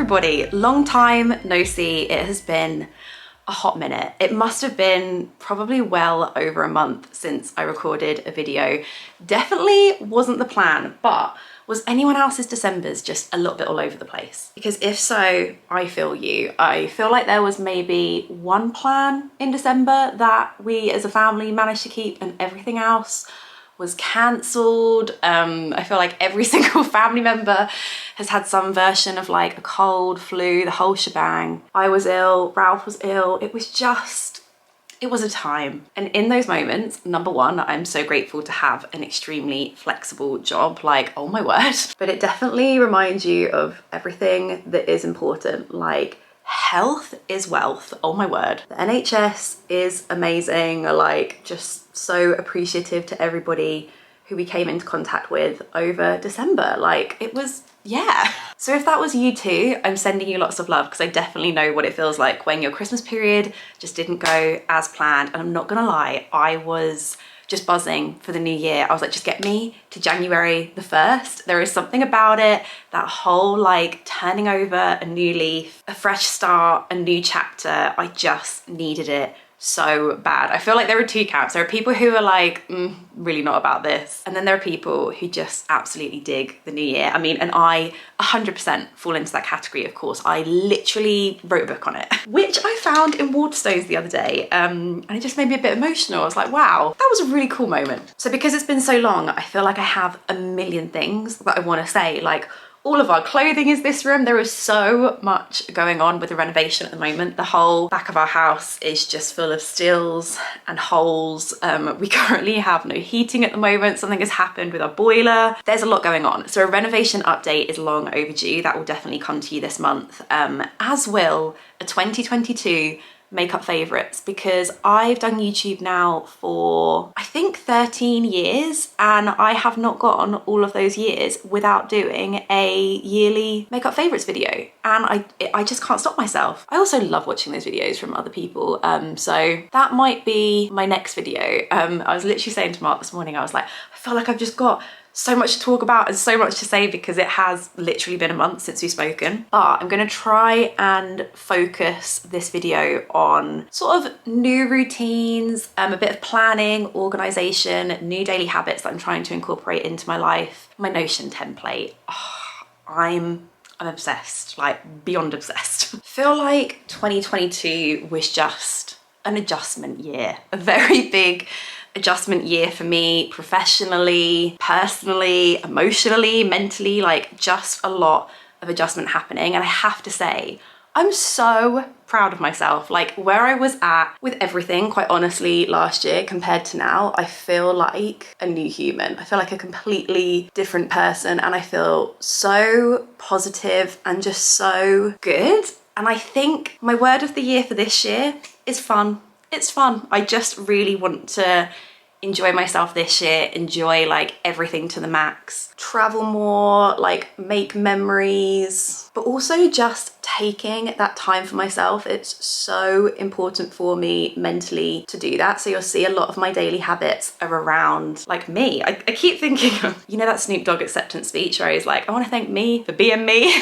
everybody, long time no see. It has been a hot minute. It must have been probably well over a month since I recorded a video. Definitely wasn't the plan, but was anyone else's December's just a little bit all over the place? Because if so, I feel you. I feel like there was maybe one plan in December that we as a family managed to keep and everything else was cancelled. I feel like every single family member has had some version of like a cold, flu, the whole shebang. I was ill, Ralph was ill. It was a time. And in those moments, number one, I'm so grateful to have an extremely flexible job, like, oh my word. But it definitely reminds you of everything that is important, like health is wealth, oh my word. The NHS is amazing, like just so appreciative to everybody who we came into contact with over December. Like it was, yeah. So if that was you too, I'm sending you lots of love because I definitely know what it feels like when your Christmas period just didn't go as planned. And I'm not gonna lie, I was just buzzing for the new year. I was like, just get me to January the 1st. There is something about it, that whole like turning over a new leaf, a fresh start, a new chapter. I just needed it so bad. I feel like there are two camps. There are people who are like, really not about this. And then there are people who just absolutely dig the new year. I mean, and I 100% fall into that category, of course. I literally wrote a book on it, which I found in Waterstones the other day. And it just made me a bit emotional. I was like, wow, that was a really cool moment. So because it's been so long, I feel like I have a million things that I want to say. Like, all of our clothing is this room. There is so much going on with the renovation at the moment. The whole back of our house is just full of stills and holes. We currently have no heating at the moment. Something has happened with our boiler. There's a lot going on. So a renovation update is long overdue. That will definitely come to you this month, as will a 2022 makeup favorites, because I've done YouTube now for I think 13 years and I have not gone all of those years without doing a yearly makeup favorites video, and I just can't stop myself. I also love watching those videos from other people, so that might be my next video. I was literally saying to Mark this morning, I was like, I feel like I've just got so much to talk about and so much to say because it has literally been a month since we've spoken. But I'm gonna try and focus this video on sort of new routines, a bit of planning, organization, new daily habits that I'm trying to incorporate into my life. My Notion template, I'm obsessed, like beyond obsessed. I feel like 2022 was just an adjustment year, a very big adjustment year for me, professionally, personally, emotionally, mentally, like just a lot of adjustment happening. And I have to say, I'm so proud of myself. Like where I was at with everything, quite honestly, last year compared to now, I feel like a new human. I feel like a completely different person, and I feel so positive and just so good. And I think my word of the year for this year is fun. It's fun. I just really want to enjoy myself this year, enjoy like everything to the max, travel more, like make memories, but also just taking that time for myself. It's so important for me mentally to do that. So you'll see a lot of my daily habits are around like me. I keep thinking of, you know, that Snoop Dogg acceptance speech where he's like, I want to thank me for being me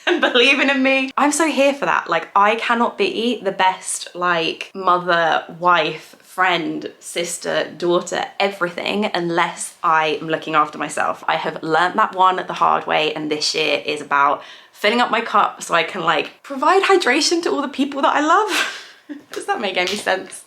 and believing in me. I'm so here for that. Like I cannot be the best like mother, wife, friend, sister, daughter, everything unless I am looking after myself. I have learnt that one the hard way, and this year is about filling up my cup so I can like provide hydration to all the people that I love. Does that make any sense?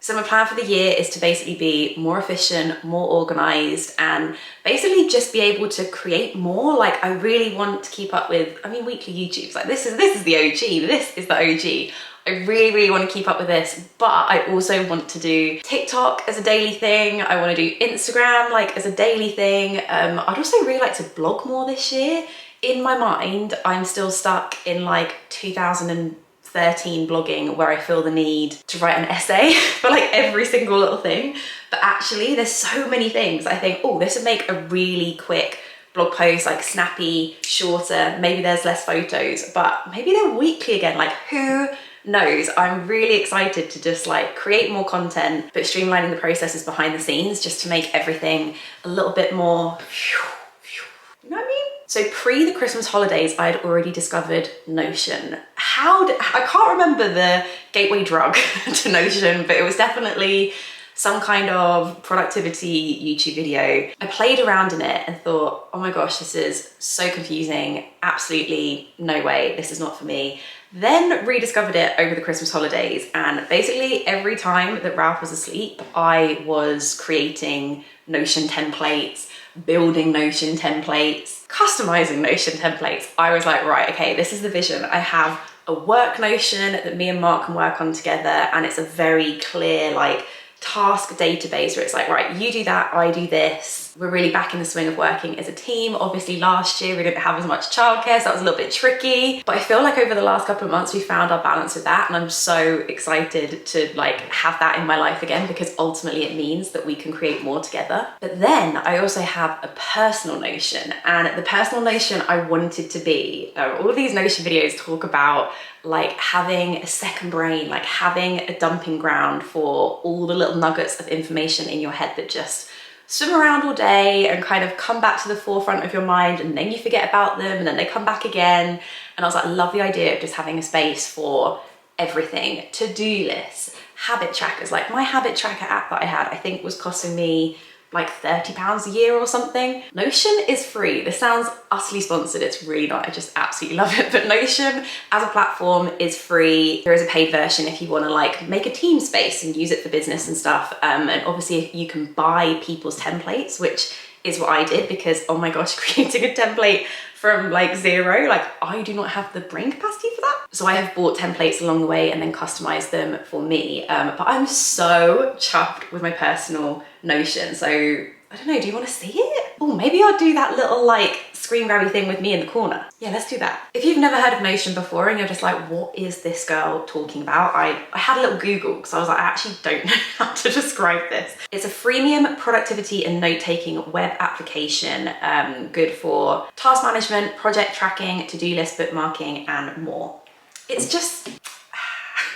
So my plan for the year is to basically be more efficient, more organized, and basically just be able to create more. Like I really want to keep up with, I mean, weekly YouTubes, like this is the OG, this is the OG. I really want to keep up with this, but I also want to do TikTok as a daily thing. I want to do Instagram like as a daily thing. I'd also really like to blog more this year. In my mind, I'm still stuck in like 2013 blogging where I feel the need to write an essay for like every single little thing. But actually there's so many things I think, oh, this would make a really quick blog post, like snappy, shorter, maybe there's less photos, but maybe they're weekly again, like who knows? I'm really excited to just like create more content, but streamlining the processes behind the scenes just to make everything a little bit more, you know what I mean? So pre the Christmas holidays, I had already discovered Notion. I can't remember the gateway drug to Notion, but it was definitely some kind of productivity YouTube video. I played around in it and thought, oh my gosh, this is so confusing. Absolutely no way, this is not for me. Then rediscovered it over the Christmas holidays, and basically every time that Ralph was asleep, I was creating Notion templates, building Notion templates, customizing Notion templates. I was like, right, okay, this is the vision. I have a work Notion that me and Mark can work on together, and it's a very clear like task database where it's like, right, you do that, I do this. We're really back in the swing of working as a team. Obviously last year we didn't have as much childcare, so that was a little bit tricky, but I feel like over the last couple of months we found our balance with that, and I'm so excited to like have that in my life again, because ultimately it means that we can create more together. But then I also have a personal Notion, and the personal Notion I wanted to be, all of these Notion videos talk about like having a second brain, like having a dumping ground for all the little nuggets of information in your head that just swim around all day and kind of come back to the forefront of your mind, and then you forget about them and then they come back again. And I was like, I love the idea of just having a space for everything. To-do lists, habit trackers. Like my habit tracker app that I had, I think was costing me like £30 a year or something. Notion is free. This sounds utterly sponsored. It's really not. I just absolutely love it. But Notion as a platform is free. There is a paid version if you want to like make a team space and use it for business and stuff. And obviously you can buy people's templates, which is what I did, because oh my gosh, creating a template from like zero, like I do not have the brain capacity for that. So I have bought templates along the way and then customized them for me. But I'm so chuffed with my personal Notion. So I don't know, do you want to see it? Oh, maybe I'll do that little like screen grabby thing with me in the corner. Yeah, let's do that. If you've never heard of Notion before and you're just like, what is this girl talking about? I had a little Google because I was like, I actually don't know how to describe this. It's a freemium productivity and note-taking web application, good for task management, project tracking, to-do list bookmarking, and more. It's just,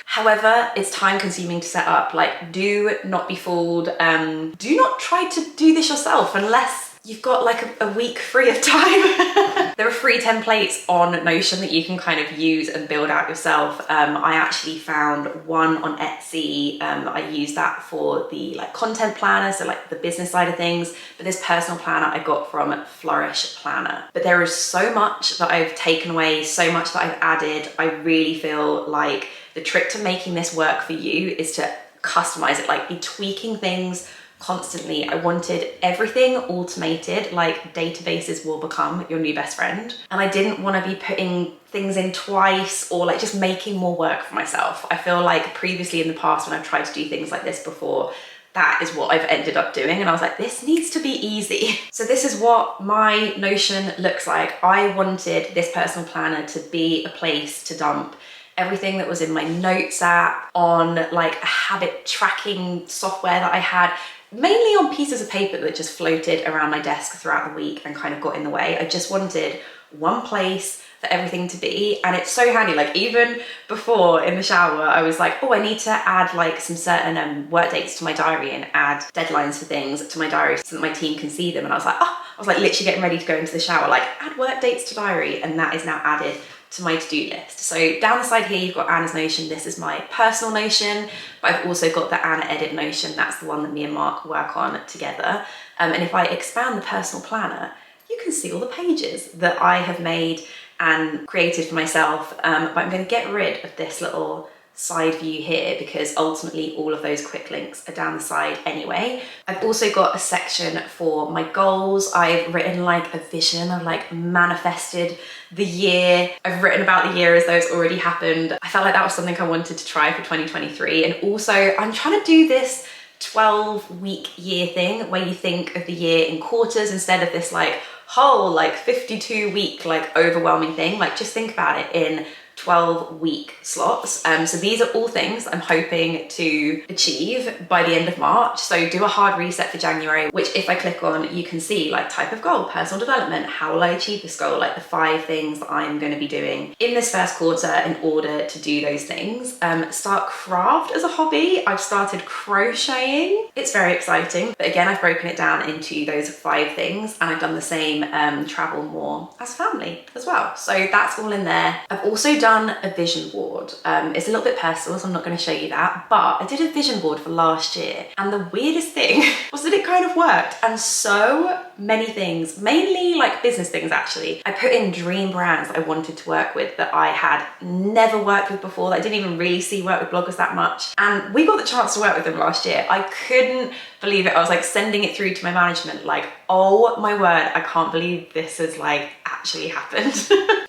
however, it's time consuming to set up. Like, do not be fooled. Do not try to do this yourself unless you've got like a week free of time. There are free templates on Notion that you can kind of use and build out yourself. I actually found one on Etsy. I use that for the like content planner, so like the business side of things. But this personal planner I got from Flourish Planner. But there is so much that I've taken away, so much that I've added. I really feel like the trick to making this work for you is to customize it, like be tweaking things constantly. I wanted everything automated, like databases will become your new best friend. And I didn't want to be putting things in twice or like just making more work for myself. I feel like previously in the past when I've tried to do things like this before, that is what I've ended up doing. And I was like, this needs to be easy. So this is what my Notion looks like. I wanted this personal planner to be a place to dump everything that was in my notes app, on like a habit tracking software that I had, mainly on pieces of paper that just floated around my desk throughout the week and kind of got in the way. I just wanted one place for everything to be. And it's so handy. Like even before in the shower, I was like, oh, I need to add like some certain work dates to my diary and add deadlines for things to my diary so that my team can see them. And I was like, oh, I was like literally getting ready to go into the shower, like add work dates to diary. And that is now added to my to-do list. So down the side here, you've got Anna's Notion. This is my personal Notion, but I've also got the Anna Edit Notion. That's the one that me and Mark work on together. And if I expand the personal planner, you can see all the pages that I have made and created for myself. But I'm going to get rid of this little side view here because ultimately all of those quick links are down the side anyway. I've also got a section for my goals. I've written like a vision. I've like manifested the year. I've written about the year as though it's already happened. I felt like that was something I wanted to try for 2023. And also I'm trying to do this 12-week year thing where you think of the year in quarters instead of this like whole like 52-week like overwhelming thing. Like just think about it in 12-week slots. So these are all things I'm hoping to achieve by the end of March. So do a hard reset for January, which if I click on, you can see like type of goal, personal development, how will I achieve this goal, like the 5 things that I'm going to be doing in this first quarter in order to do those things. Start craft as a hobby. I've started crocheting. It's very exciting, but again, I've broken it down into those 5 things, and I've done the same, travel more as family as well. So that's all in there. I've also done a vision board. It's a little bit personal, so I'm not going to show you that, but I did a vision board for last year, and the weirdest thing was that it kind of worked. And so many things, mainly like business things actually. I put in dream brands that I wanted to work with that I had never worked with before, that I didn't even really see work with bloggers that much. And we got the chance to work with them last year. I couldn't believe it. I was like sending it through to my management, like, oh my word, I can't believe this has like actually happened.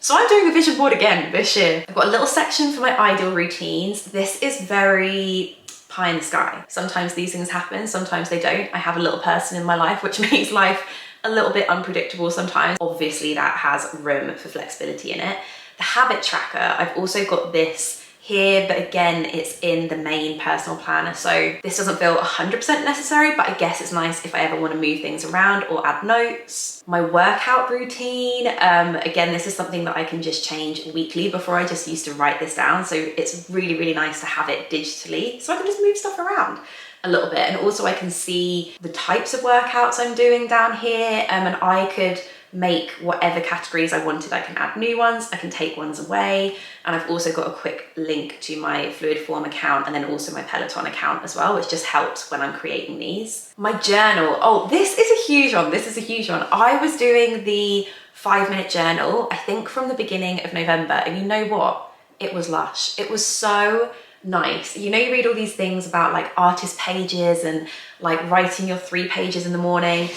So I'm doing a vision board again this year. I've got a little section for my ideal routines. This is very pie in the sky. Sometimes these things happen, sometimes they don't. I have a little person in my life, which makes life a little bit unpredictable sometimes. Obviously that has room for flexibility in it. The habit tracker, I've also got this here, but again, it's in the main personal planner. So this doesn't feel 100% necessary, but I guess it's nice if I ever want to move things around or add notes. My workout routine, again, this is something that I can just change weekly. Before I just used to write this down. So it's really, really nice to have it digitally, so I can just move stuff around a little bit. And also I can see the types of workouts I'm doing down here, and I could make whatever categories I wanted. I can add new ones, I can take ones away, and I've also got a quick link to my Fluid Form account and then also my Peloton account as well, which just helps when I'm creating these. My journal, oh, this is a huge one. This is a huge one. I was doing the 5-minute journal, I think from the beginning of November, and you know what? It was lush. It was so nice. You know, you read all these things about like artist pages and like writing your 3 pages in the morning.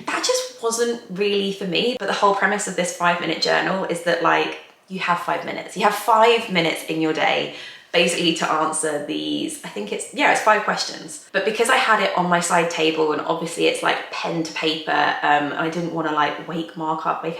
That just wasn't really for me. But the whole premise of this 5-minute journal is that like you have 5 minutes. You have 5 minutes in your day basically to answer these, I think it's 5 questions. But because I had it on my side table, and obviously it's like pen to paper, I didn't want to like wake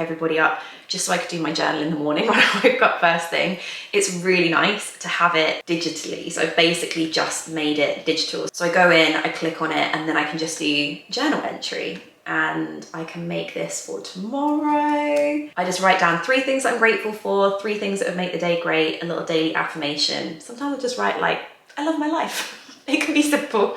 everybody up just so I could do my journal in the morning when I woke up first thing. It's really nice to have it digitally. So I've basically just made it digital. So I go in, I click on it, and then I can just do journal entry. And I can make this for tomorrow. I just write down 3 things I'm grateful for, 3 things that would make the day great, a little daily affirmation. Sometimes I'll just write like, I love my life. It can be simple.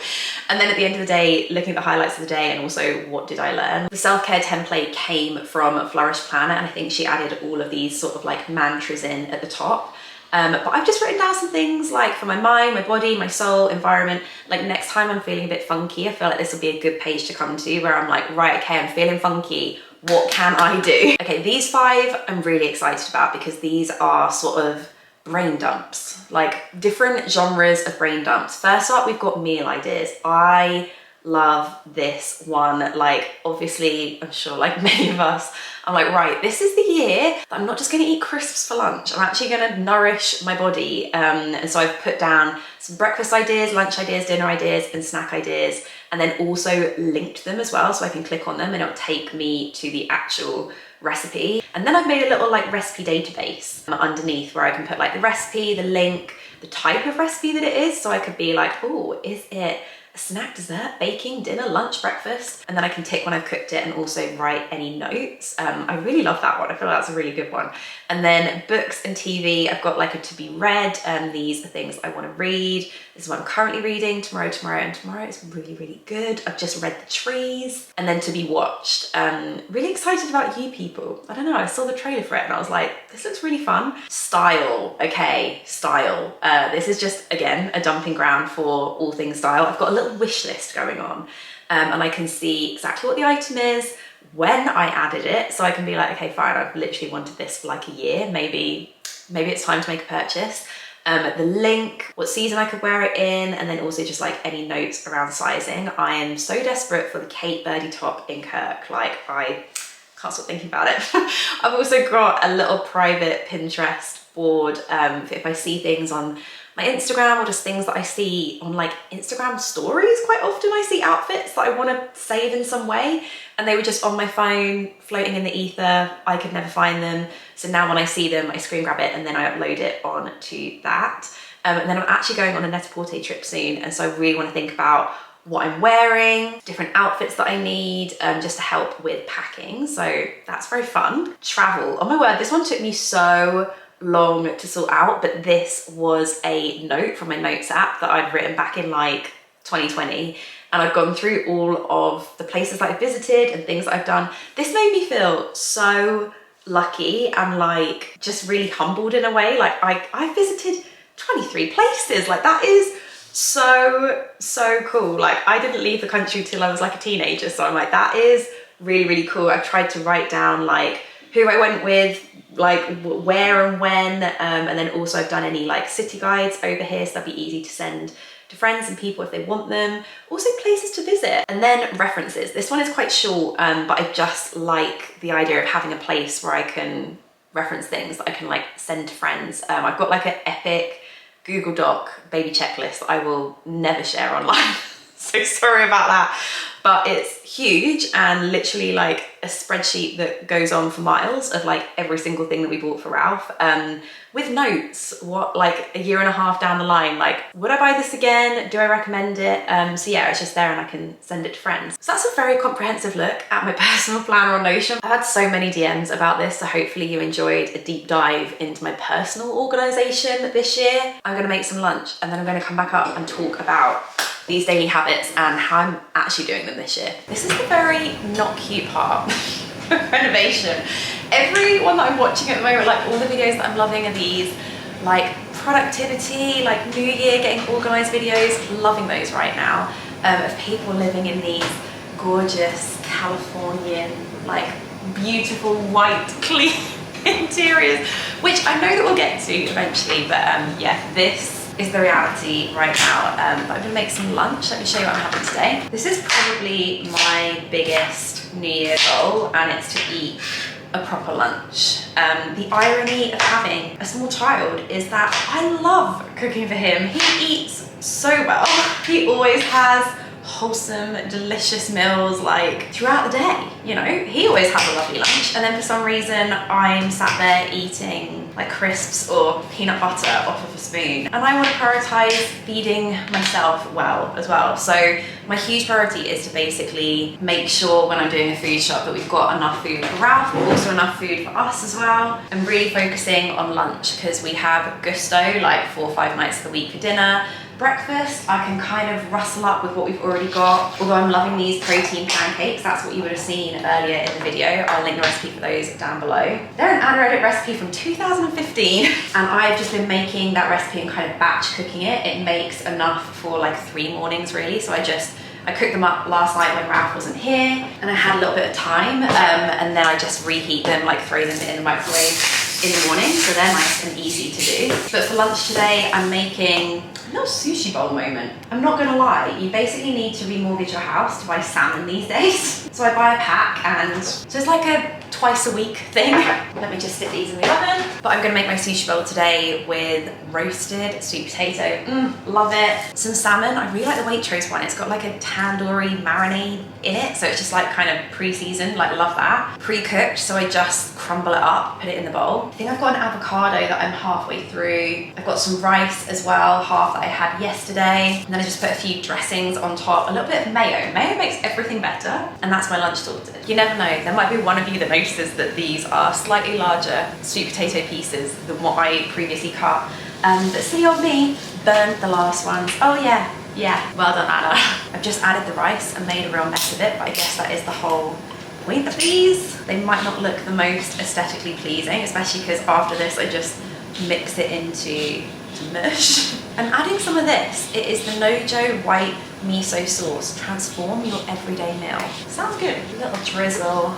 And then at the end of the day, looking at the highlights of the day and also what did I learn. The self-care template came from Flourish Planner, and I think she added all of these sort of like mantras in at the top. But I've just written down some things like for my mind, my body, my soul, environment. Like next time I'm feeling a bit funky, I feel like this will be a good page to come to where I'm like, right, okay, I'm feeling funky. What can I do? Okay, these 5 I'm really excited about because these are sort of brain dumps, like different genres of brain dumps. First up, we've got meal ideas. I love this one. Like obviously, I'm sure like many of us, I'm like, right, this is the year that I'm not just gonna eat crisps for lunch. I'm actually gonna nourish my body. And so I've put down some breakfast ideas, lunch ideas, dinner ideas, and snack ideas, and then also linked them as well. So I can click on them and it'll take me to the actual recipe. And then I've made a little like recipe database underneath where I can put like the recipe, the link, the type of recipe that it is. So I could be like, oh, is it a snack, dessert, baking, dinner, lunch, breakfast? And then I can tick when I've cooked it and also write any notes. I really love that one. I feel like that's a really good one. And then books and TV, I've got like a to be read, and these are things I want to read. This is what I'm currently reading, tomorrow is really, really good. I've just read The Trees. And then to be watched. Really excited about You People. I don't know, I saw the trailer for it and I was like, this looks really fun. Style, okay, style. This is just, again, a dumping ground for all things style. I've got a little wish list going on, and I can see exactly what the item is, when I added it, so I can be like, okay, fine, I've literally wanted this for like a year, maybe it's time to make a purchase. The link, what season I could wear it in, and then also just like any notes around sizing. I am so desperate for the Kate Birdie top in Kirk. Like I can't stop thinking about it. I've also got a little private Pinterest board if I see things on my Instagram or just things that I see on like Instagram stories. Quite often I see outfits that I want to save in some way, and they were just on my phone floating in the ether. I could never find them. So now when I see them, I screen grab it and then I upload it onto that. And then I'm actually going on a Net-a-Porter trip soon, and so I really want to think about what I'm wearing, different outfits that I need, just to help with packing. So that's very fun. Travel, oh my word, this one took me so long to sort out, but this was a note from my notes app that I'd written back in like 2020, and I'd gone through all of the places that I visited and things that I've done. This made me feel so lucky and like just really humbled in a way. Like I visited 23 places. Like that is so cool. Like I didn't leave the country till I was like a teenager, so I'm like, that is really cool. I've tried to write down like who I went with, like where and when, and then also I've done any like city guides over here, so that'd be easy to send to friends and people if they want them. Also places to visit, and then references. This one is quite short, but I just like the idea of having a place where I can reference things that I can like send to friends. I've got like an epic Google Doc baby checklist that I will never share online. So sorry about that, but it's huge and literally like a spreadsheet that goes on for miles of like every single thing that we bought for Ralph, with notes, what like a year and a half down the line, like would I buy this again? Do I recommend it? So yeah, it's just there and I can send it to friends. So that's a very comprehensive look at my personal planner on Notion. I've had so many DMs about this, so hopefully you enjoyed a deep dive into my personal organization this year. I'm gonna make some lunch and then I'm gonna come back up and talk about these daily habits and how I'm actually doing them this year. This is the very not cute part of renovation. Everyone that I'm watching at the moment, like all the videos that I'm loving are these like productivity, like New Year, getting organized videos, loving those right now, of people living in these gorgeous Californian, like beautiful white clean interiors, which I know that we'll get to eventually, but yeah, this is the reality right now. But I'm gonna make some lunch. Let me show you what I'm having today. This is probably my biggest New Year goal, and it's to eat a proper lunch. The irony of having a small child is that I love cooking for him. He eats so well. He always has wholesome, delicious meals like throughout the day, you know? He always has a lovely lunch, and then for some reason I'm sat there eating like crisps or peanut butter off of a spoon, and I want to prioritize feeding myself well as well. So my huge priority is to basically make sure when I'm doing a food shop that we've got enough food for Ralph, but also enough food for us as well. I'm really focusing on lunch because we have gusto like 4 or 5 nights of the week for dinner. Breakfast, I can kind of rustle up with what we've already got. Although I'm loving these protein pancakes, that's what you would have seen earlier in the video. I'll link the recipe for those down below. They're an Anna Edit recipe from 2015, and I've just been making that recipe and kind of batch cooking it. It makes enough for like 3 mornings really, so I cooked them up last night when Ralph wasn't here, and I had a little bit of time, and then I just reheat them, like throw them in the microwave in the morning, so they're nice and easy to do. But for lunch today, I'm making a little sushi bowl moment. I'm not gonna lie, you basically need to remortgage your house to buy salmon these days. So I buy a pack, and so it's like a twice a week thing. Let me just stick these in the oven. But I'm gonna make my sushi bowl today with roasted sweet potato. Love it. Some salmon. I really like the Waitrose one. It's got like a tandoori marinade in it, so it's just like kind of pre-seasoned, like love that. Pre-cooked, so I just crumble it up, put it in the bowl. I think I've got an avocado that I'm halfway through. I've got some rice as well, half that I had yesterday. And then I just put a few dressings on top, a little bit of mayo. Mayo makes everything better, and that's my lunch sorted. You never know, there might be one of you that notices that these are slightly larger sweet potato pieces than what I previously cut. But silly old me burned the last ones. Oh yeah, well done Anna. I've just added the rice and made a real mess of it, but I guess that is the whole point of these. They might not look the most aesthetically pleasing, especially because after this I just mix it into mush. I'm adding some of this. It is the Nojo white miso sauce. Transform your everyday meal. Sounds good. A little drizzle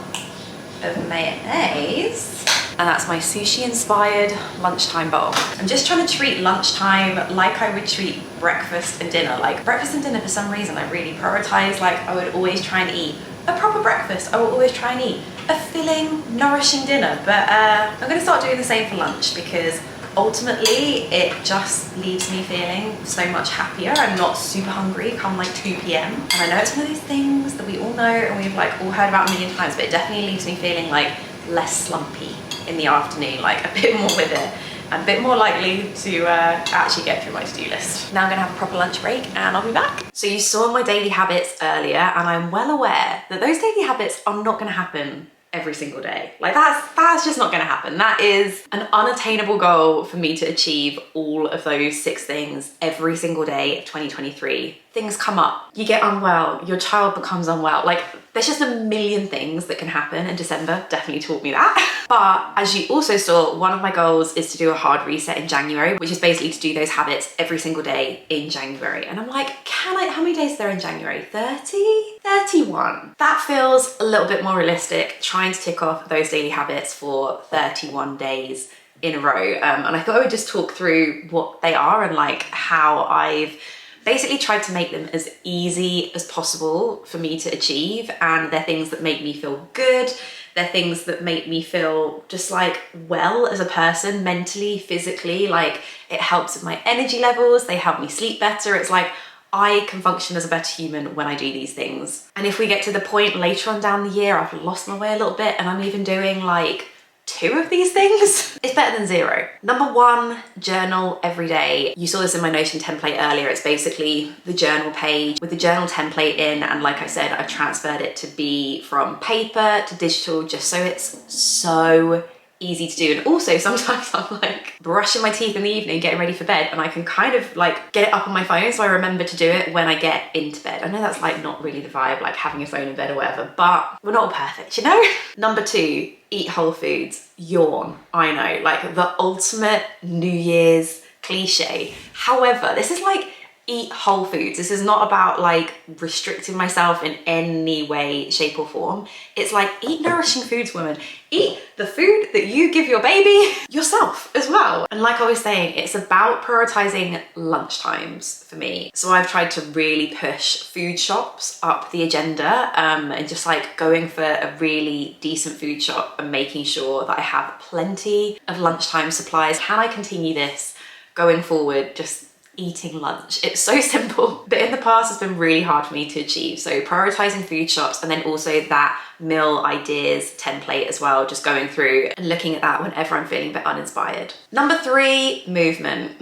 of mayonnaise. And that's my sushi inspired lunchtime bowl. I'm just trying to treat lunchtime like I would treat breakfast and dinner. Like breakfast and dinner, for some reason I really prioritize. Like I would always try and eat a proper breakfast. I will always try and eat a filling, nourishing dinner, but I'm gonna start doing the same for lunch because ultimately it just leaves me feeling so much happier. I'm not super hungry come like 2 p.m. And I know it's one of those things that we all know and we've like all heard about a million times, but it definitely leaves me feeling like less slumpy in the afternoon, like a bit more with it. I'm a bit more likely to actually get through my to-do list. Now I'm gonna have a proper lunch break and I'll be back. So you saw my daily habits earlier and I'm well aware that those daily habits are not gonna happen every single day. Like that's just not gonna happen. That is an unattainable goal for me to achieve all of those 6 things every single day of 2023. Things come up, you get unwell, your child becomes unwell. Like there's just a million things that can happen, and December definitely taught me that. But as you also saw, one of my goals is to do a hard reset in January, which is basically to do those habits every single can in January. And I'm like, how many days are there in January? 30? 31. That feels a little bit more realistic, trying to tick off those daily habits for 31 days in a row. And I thought I would just talk through what they are and like how I've basically tried to make them as easy as possible for me to achieve. And they're things that make me feel good. They're things that make me feel just like well as a person, mentally, physically. Like it helps with my energy levels. They help me sleep better. It's like I can function as a better human when I do these things. And if we get to the point later on down the year, I've lost my way a little bit and I'm even doing like 2 of these things, it's better than 0. Number 1, journal every day. You saw this in my Notion template earlier. It's basically the journal page with the journal template in. And like I said, I've transferred it to be from paper to digital just so it's so easy to do. And also sometimes I'm like brushing my teeth in the evening, getting ready for bed, and I can kind of like get it up on my phone so I remember to do it when I get into bed. I know that's like not really the vibe, like having a phone in bed or whatever, but we're not all perfect, you know? Number 2, eat whole foods. Yawn. I know, like the ultimate New Year's cliche. However, this is like eat whole foods. This is not about like restricting myself in any way, shape or form. It's like eat nourishing foods, women. Eat the food that you give your baby yourself as well. And like I was saying, it's about prioritizing lunch times for me. So I've tried to really push food shops up the agenda and just like going for a really decent food shop and making sure that I have plenty of lunchtime supplies. Can I continue this going forward? Just eating lunch. It's so simple, but in the past it's been really hard for me to achieve. So prioritizing food shops and then also that meal ideas template as well, just going through and looking at that whenever I'm feeling a bit uninspired. Number 3, movement.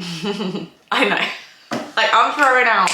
I know, like I'm throwing out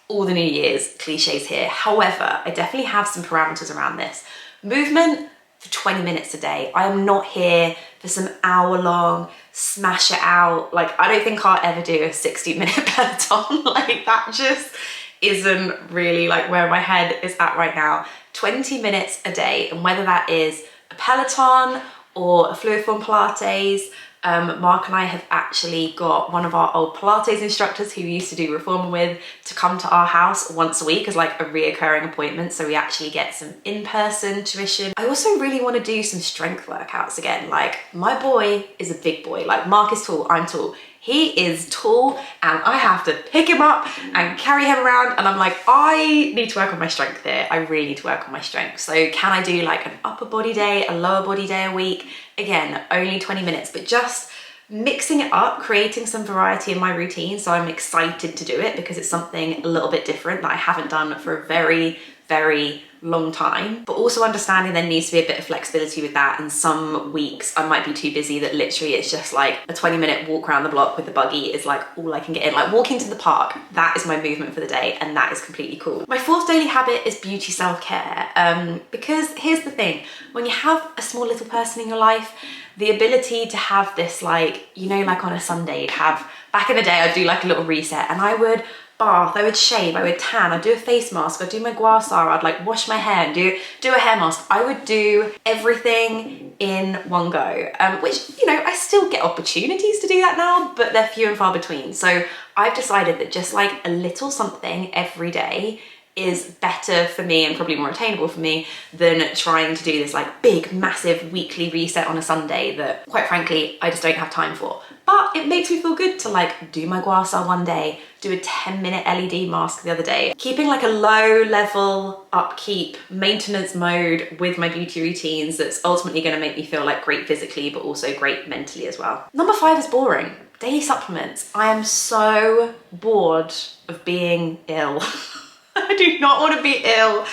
all the New Year's cliches here. However, I definitely have some parameters around this. Movement for 20 minutes a day. I am not here for some hour-long smash it out. Like I don't think I'll ever do a 60-minute Peloton. Like that just isn't really like where my head is at right now. 20 minutes a day, and whether that is a Peloton or a fluid form Pilates. Mark and I have actually got one of our old Pilates instructors who we used to do reformer with to come to our house once a week as like a reoccurring appointment, so we actually get some in-person tuition. I also really want to do some strength workouts again. Like my boy is a big boy. Like Mark is tall, I'm tall. He is tall and I have to pick him up and carry him around, and I'm like, I need to work on my strength here. I really need to work on my strength. So can I do like an upper body day, a lower body day a week? Again, only 20 minutes, but just mixing it up, creating some variety in my routine. So I'm excited to do it because it's something a little bit different that I haven't done for a very, very long time, but also understanding there needs to be a bit of flexibility with that. And some weeks I might be too busy that literally it's just like a 20-minute walk around the block with the buggy is like all I can get in. Like walking to the park, that is my movement for the day, and that is completely cool. My 4th daily habit is beauty self-care, because here's the thing, when you have a small little person in your life, the ability to have this, like, you know, like on a Sunday, you'd have, back in the day I'd do like a little reset and I would bath, I would shave, I would tan, I'd do a face mask, I'd do my gua sha, I'd like wash my hair and do a hair mask. I would do everything in one go, which, you know, I still get opportunities to do that now, but they're few and far between. So I've decided that just like a little something every day is better for me and probably more attainable for me than trying to do this like big, massive weekly reset on a Sunday that, quite frankly, I just don't have time for. But it makes me feel good to like do my gua sha one day, do a 10-minute LED mask the other day. Keeping like a low level upkeep maintenance mode with my beauty routines that's ultimately going to make me feel like great physically, but also great mentally as well. Number 5 is boring. Daily supplements. I am so bored of being ill. I do not want to be ill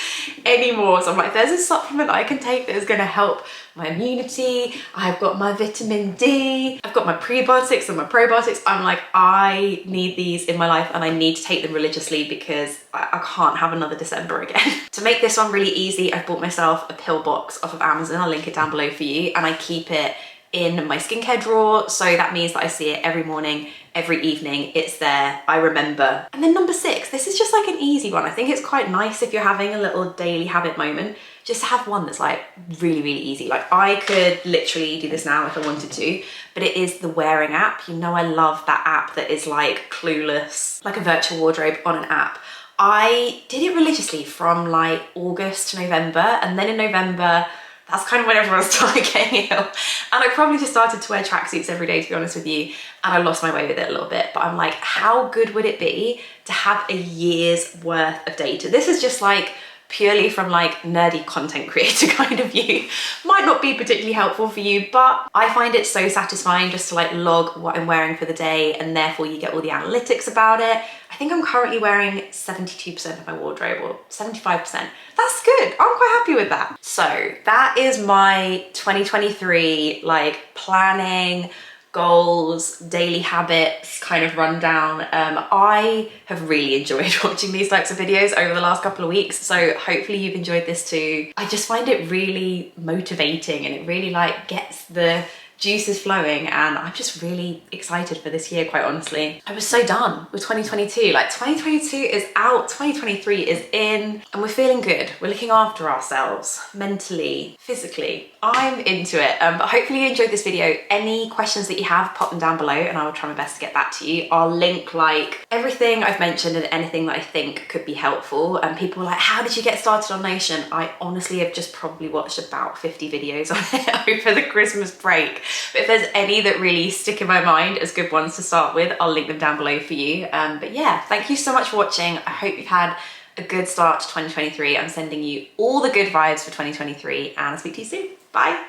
anymore. So I'm like, there's a supplement I can take that is going to help my immunity. I've got my vitamin D. I've got my prebiotics and my probiotics. I'm like, I need these in my life and I need to take them religiously because I can't have another December again. To make this one really easy, I've bought myself a pill box off of Amazon. I'll link it down below for you. And I keep it in my skincare drawer, so that means that I see it every morning, every evening. It's there, I remember. And then number 6, this is just like an easy one. I think it's quite nice if you're having a little daily habit moment, just to have one that's like really, really easy. Like I could literally do this now if I wanted to, but it is the Wearing app. You know I love that app that is like Clueless, like a virtual wardrobe on an app. I did it religiously from like August to November, and then in November, that's kind of when everyone started getting ill. And I probably just started to wear tracksuits every day, to be honest with you. And I lost my way with it a little bit. But I'm like, how good would it be to have a year's worth of data? This is just like purely from like nerdy content creator kind of view. Might not be particularly helpful for you, but I find it so satisfying just to like log what I'm wearing for the day, and therefore you get all the analytics about it. I think I'm currently wearing 72% of my wardrobe, or 75%. That's good. I'm quite happy with that. So that is my 2023 like planning, goals, daily habits kind of rundown. I have really enjoyed watching these types of videos over the last couple of weeks, so hopefully you've enjoyed this too. I just find it really motivating and it really like gets the juices flowing, and I'm just really excited for this year, quite honestly. I was so done with 2022. Like 2022 is out, 2023 is in, and we're feeling good. We're looking after ourselves mentally, physically. I'm into it, but hopefully you enjoyed this video. Any questions that you have, pop them down below and I will try my best to get back to you. I'll link like everything I've mentioned and anything that I think could be helpful. And people were like, how did you get started on Notion? I honestly have just probably watched about 50 videos on it over the Christmas break. But if there's any that really stick in my mind as good ones to start with, I'll link them down below for you. But yeah, thank you so much for watching. I hope you've had a good start to 2023. I'm sending you all the good vibes for 2023 and I'll speak to you soon. Bye.